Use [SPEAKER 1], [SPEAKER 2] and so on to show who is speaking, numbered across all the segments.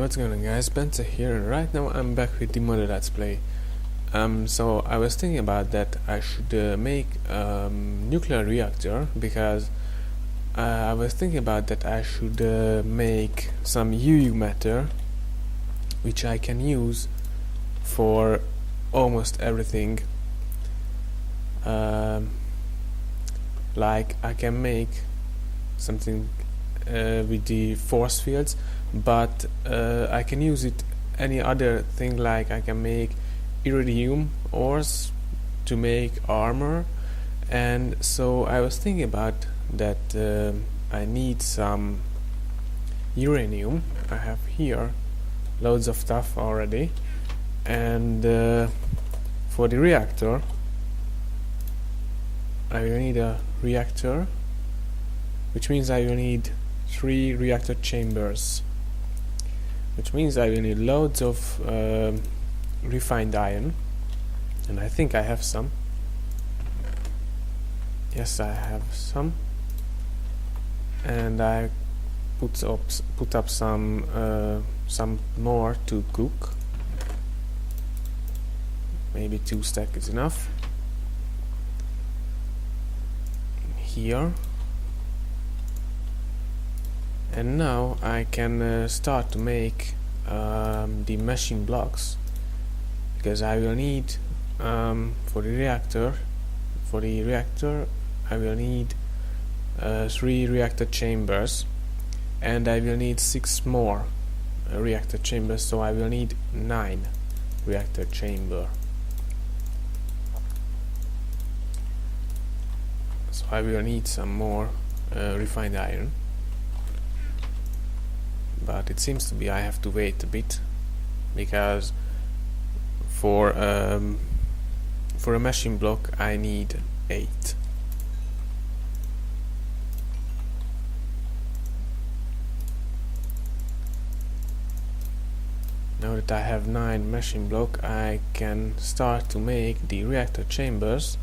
[SPEAKER 1] What's going on, guys? Spencer here, and right now I'm back with the model let's play. So I was thinking about that I should make nuclear reactor, because I was thinking about that I should make some UU matter which I can use for almost everything. Like I can make something with the force fields, but I can use it any other thing, like I can make iridium ores to make armor. And so I was thinking about that I need some uranium. I have here loads of stuff already, and for the reactor I will need a reactor, which means I will need 3 reactor chambers, which means I will need loads of refined iron, and I think I have some. Yes, I have some, and I put up some more to cook. Maybe 2 stacks is enough. Here. And now I can start to make the machine blocks, because I will need for the reactor I will need 3 reactor chambers, and I will need 6 more reactor chambers, so I will need 9 reactor chamber. So I will need some more refined iron, but it seems to be I have to wait a bit, because for a machine block I need 8. Now that I have 9 machine block, I can start to make the reactor chambers,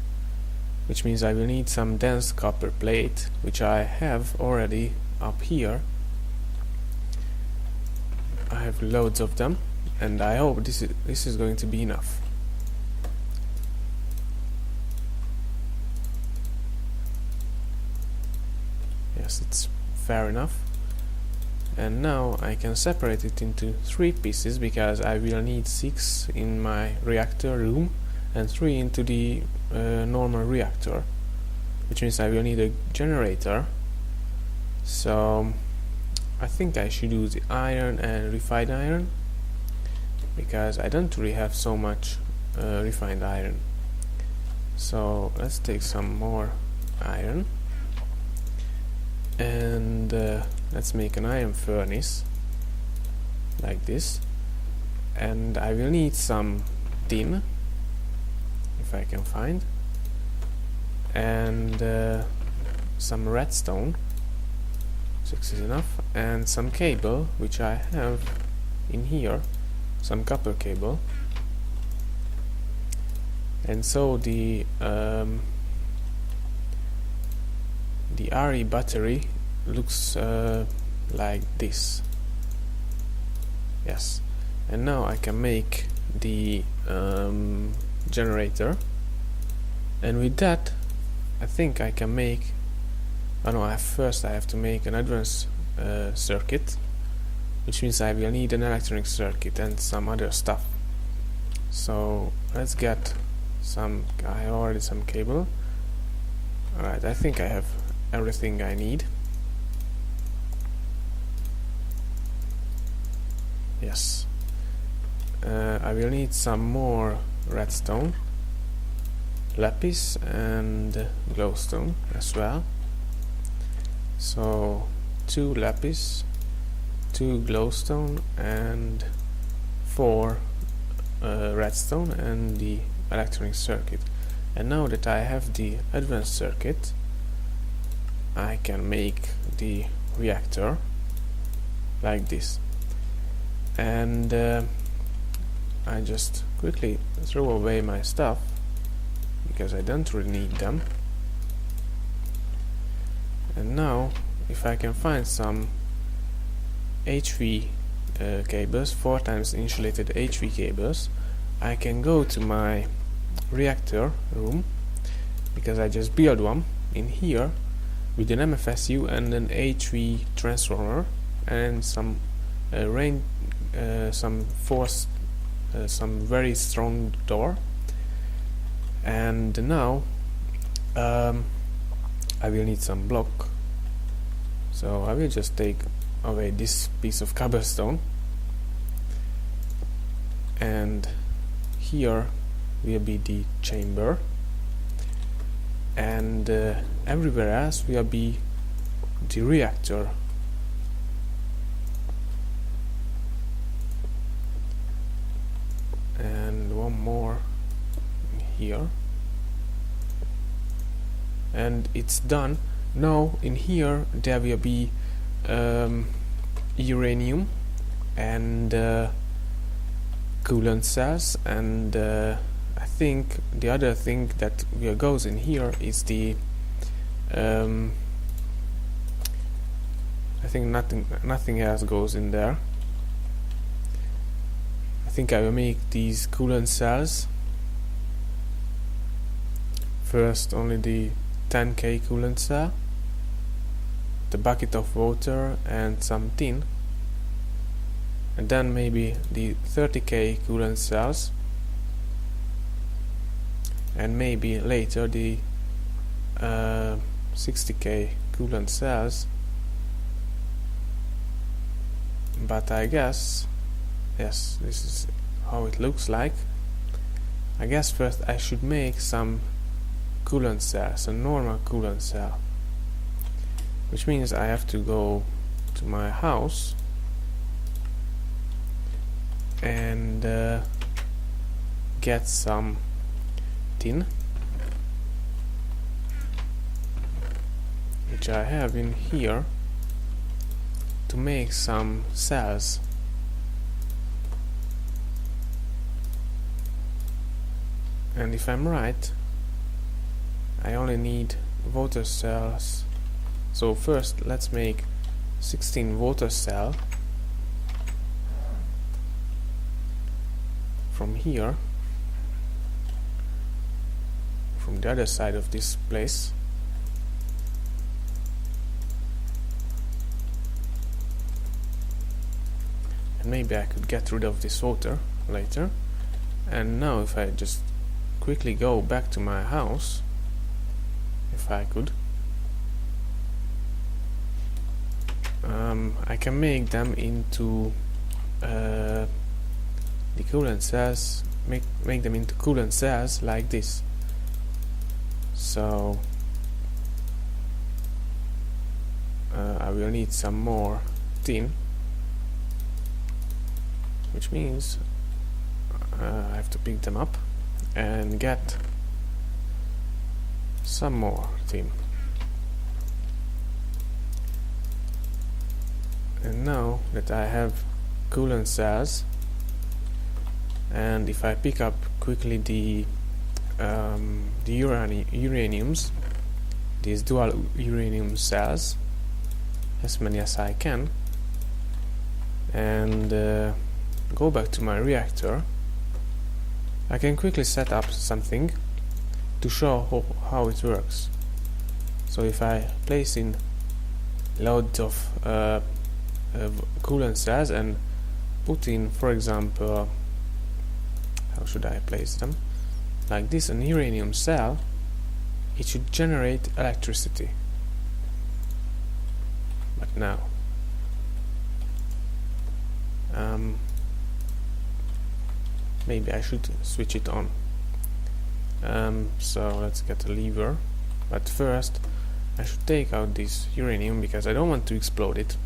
[SPEAKER 1] which means I will need some dense copper plate, which I have already up here. I have loads of them, and I hope this is going to be enough. Yes, it's fair enough. And now I can separate it into 3 pieces, because I will need 6 in my reactor room and 3 into the normal reactor, which means I will need a generator. So I think I should use the iron and refined iron, because I don't really have so much refined iron. So let's take some more iron, and let's make an iron furnace like this. And I will need some tin, if I can find, and some redstone. 6 is enough, and some cable, which I have in here, some copper cable. And so the RE battery looks like this. Yes, and now I can make the generator, and with that I think I can make first I have to make an advanced circuit, which means I will need an electronic circuit and some other stuff. So let's get some. I have already some cable. Alright, I think I have everything I need. Yes. I will need some more redstone, lapis, and glowstone as well. So 2 lapis, 2 glowstone, and 4 redstone, and the electronic circuit. And now that I have the advanced circuit, I can make the reactor like this. And I just quickly throw away my stuff, because I don't really need them. And now if I can find some HV cables, 4 times insulated HV cables, I can go to my reactor room, because I just built one in here with an MFSU and an HV transformer and some some very strong door. And now I will need some block, so I will just take away this piece of cobblestone, and here will be the chamber, and everywhere else will be the reactor. And one more here, and it's done. Now in here there will be uranium and coolant cells, and I think the other thing that goes in here is the I think nothing else goes in there. I think I will make these coolant cells first, only the 10k coolant cell, the bucket of water and some tin, and then maybe the 30k coolant cells, and maybe later the 60k coolant cells. But I guess, yes, this is how it looks like. I guess first I should make some coolant cells, a normal coolant cell, which means I have to go to my house and get some tin, which I have in here, to make some cells. And if I'm right, I only need water cells. So first let's make 16 water cell from here, from the other side of this place. And maybe I could get rid of this water later. And now if I just quickly go back to my house, if I could, I can make them into the coolant cells, make them into coolant cells like this. So I will need some more tin, which means I have to pick them up and get some more tin. And now that I have coolant cells, and if I pick up quickly the uraniums, these dual uranium cells, as many as I can, and go back to my reactor, I can quickly set up something to show how it works. So if I place in loads of coolant cells and put in, for example, how should I place them? Like this, an uranium cell, it should generate electricity. But now, maybe I should switch it on. So let's get a lever, but first I should take out this uranium because I don't want to explode it.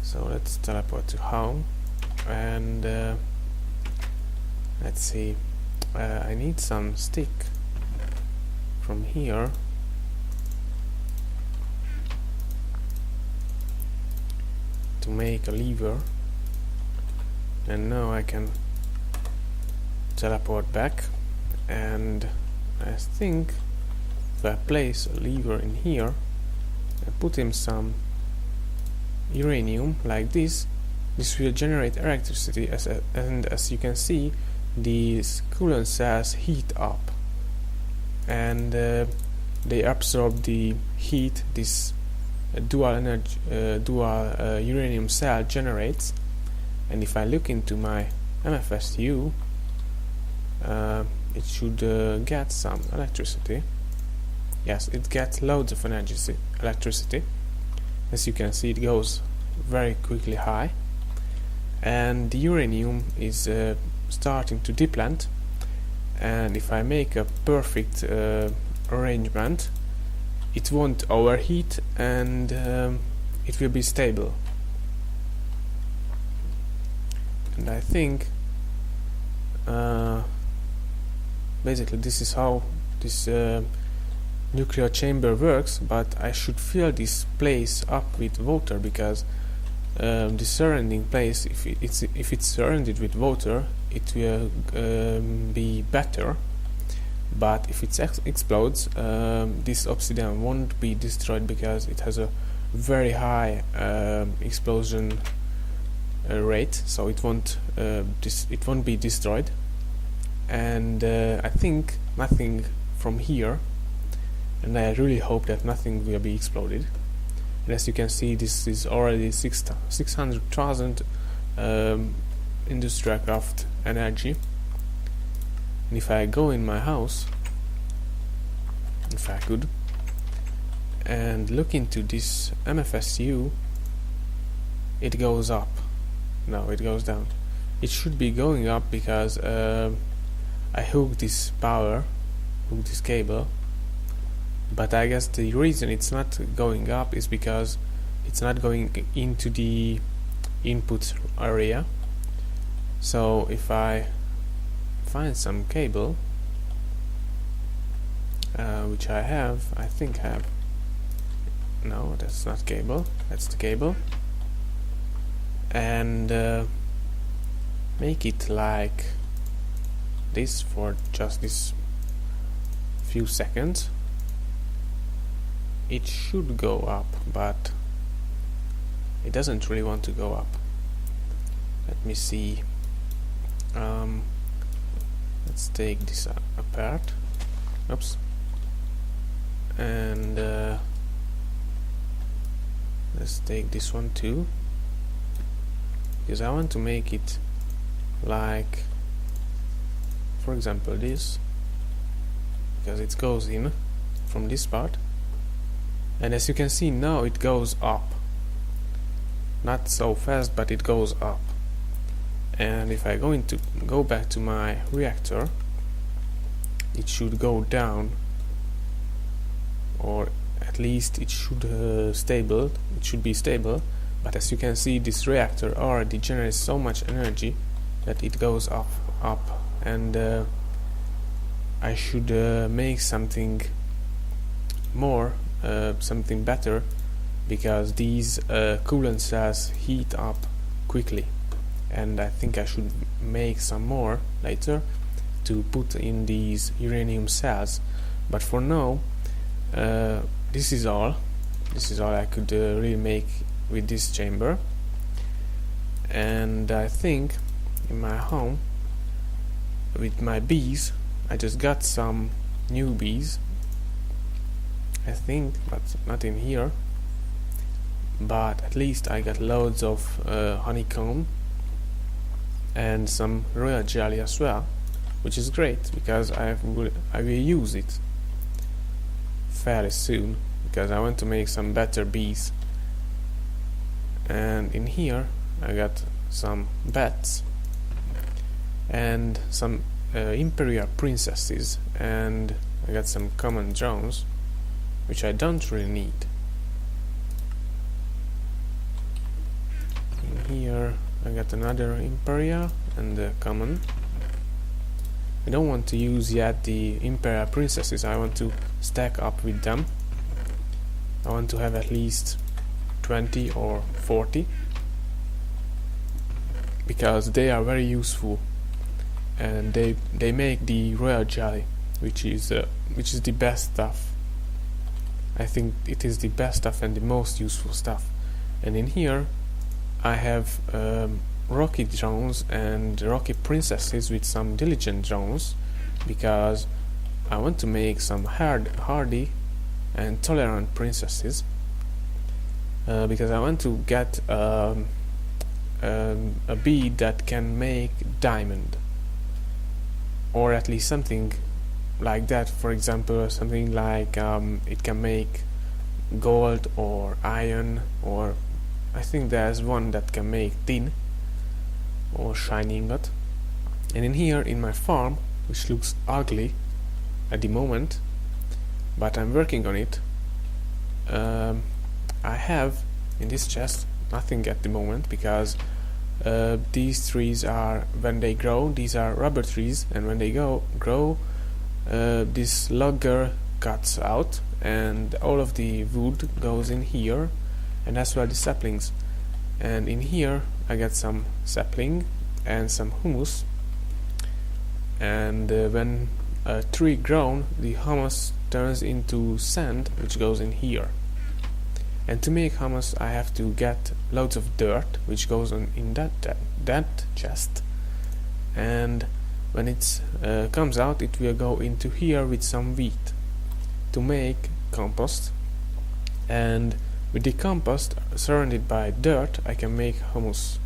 [SPEAKER 1] So let's teleport to home, and let's see, I need some stick from here to make a lever, and now I can teleport back. And I think if I place a lever in here and put in some uranium like this will generate electricity, and as you can see, these coolant cells heat up, and they absorb the heat this dual uranium cell generates. And if I look into my MFSU, it should get some electricity. Yes, it gets loads of electricity. As you can see, it goes very quickly high, and the uranium is starting to deplete. And if I make a perfect arrangement, it won't overheat, and it will be stable. And I think basically this is how this nuclear chamber works, but I should fill this place up with water, because the surrounding place, if it's surrounded with water, it will be better. But if it explodes, this obsidian won't be destroyed, because it has a very high explosion rate, so it won't be destroyed. And I think nothing from here, and I really hope that nothing will be exploded. And as you can see, this is already 600,000 industrial craft energy. And if I go in my house, if I could, and look into this MFSU, it goes up. No, it goes down. It should be going up, because I hooked this cable, but I guess the reason it's not going up is because it's not going into the input area. So if I find some cable, which I think I have. No, that's not cable, that's the cable. And make it like this for just this few seconds. It should go up, but it doesn't really want to go up. Let me see. Let's take this apart. Oops. And let's take this one too, because I want to make it like, for example, this, because it goes in from this part. And as you can see, now it goes up. Not so fast, but it goes up. And if I go back to my reactor, it should go down, or at least it should be stable. But as you can see, this reactor already generates so much energy that it goes up, and I should make something more, something better, because these coolant cells heat up quickly, and I think I should make some more later to put in these uranium cells. But for now, this is all I could really make with this chamber. And I think in my home, with my bees, I just got some new bees, I think, but not in here. But at least I got loads of honeycomb and some royal jelly as well, which is great, because I will use it fairly soon, because I want to make some better bees. And in here I got some bats and some imperial princesses, and I got some common drones, which I don't really need. In here I got another imperial and a common. I don't want to use yet the imperial princesses. I want to stack up with them. I want to have at least 20 or 40, because they are very useful, and they make the royal jelly, which is the best stuff. I think it is the best stuff and the most useful stuff. And in here I have rocky drones and rocky princesses with some diligent drones, because I want to make some hardy and tolerant princesses, because I want to get a bead that can make diamond, or at least something like that. For example, something like it can make gold or iron, or I think there's one that can make tin or shiny ingot. And in here in my farm, which looks ugly at the moment, but I'm working on it, I have in this chest nothing at the moment, because these trees are, when they grow, these are rubber trees, and when they grow, this logger cuts out and all of the wood goes in here, and as well the saplings. And in here I get some sapling and some humus, and when a tree grown, the humus turns into sand, which goes in here. And to make humus I have to get loads of dirt, which goes on in that chest, and when it comes out, it will go into here with some wheat to make compost. And with the compost surrounded by dirt, I can make humus.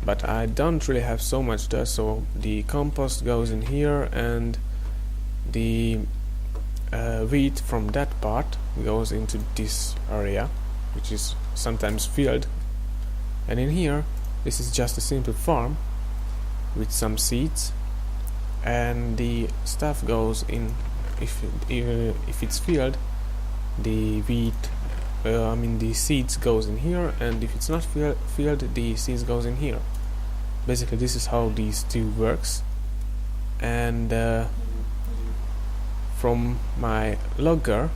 [SPEAKER 1] But I don't really have so much dirt, so the compost goes in here, and the wheat from that part goes into this area, which is sometimes filled. And in here, this is just a simple farm with some seeds, and the stuff goes in. If it's filled, the wheat, the seeds goes in here, and if it's not filled, the seeds goes in here. Basically, this is how these two works. And from my logger,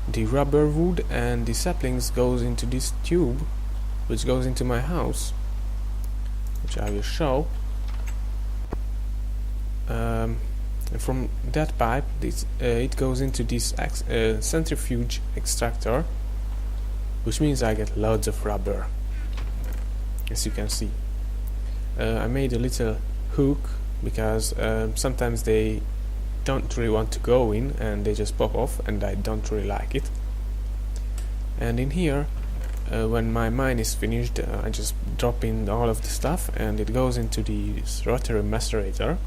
[SPEAKER 1] the rubber wood and the saplings goes into this tube, which goes into my house, which I will show. And from that pipe, it goes into this centrifuge extractor, which means I get loads of rubber, as you can see. I made a little hook, because sometimes they don't really want to go in and they just pop off, and I don't really like it. And in here, when my mine is finished, I just drop in all of the stuff, and it goes into this rotary macerator,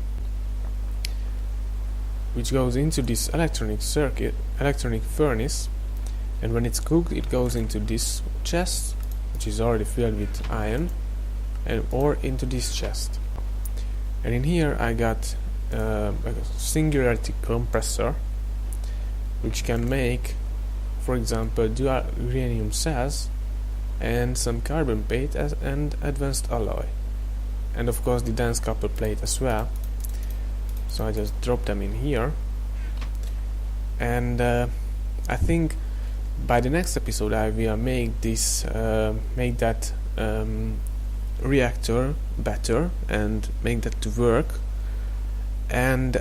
[SPEAKER 1] which goes into this electronic furnace, and when it's cooked, it goes into this chest, which is already filled with iron, or into this chest. And in here I got a singularity compressor, which can make, for example, dual uranium cells and some carbon plate and advanced alloy, and of course the dense copper plate as well. So I just drop them in here, and I think by the next episode I will make that reactor better and make that to work. And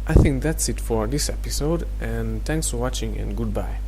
[SPEAKER 1] I think that's it for this episode, and thanks for watching, and goodbye.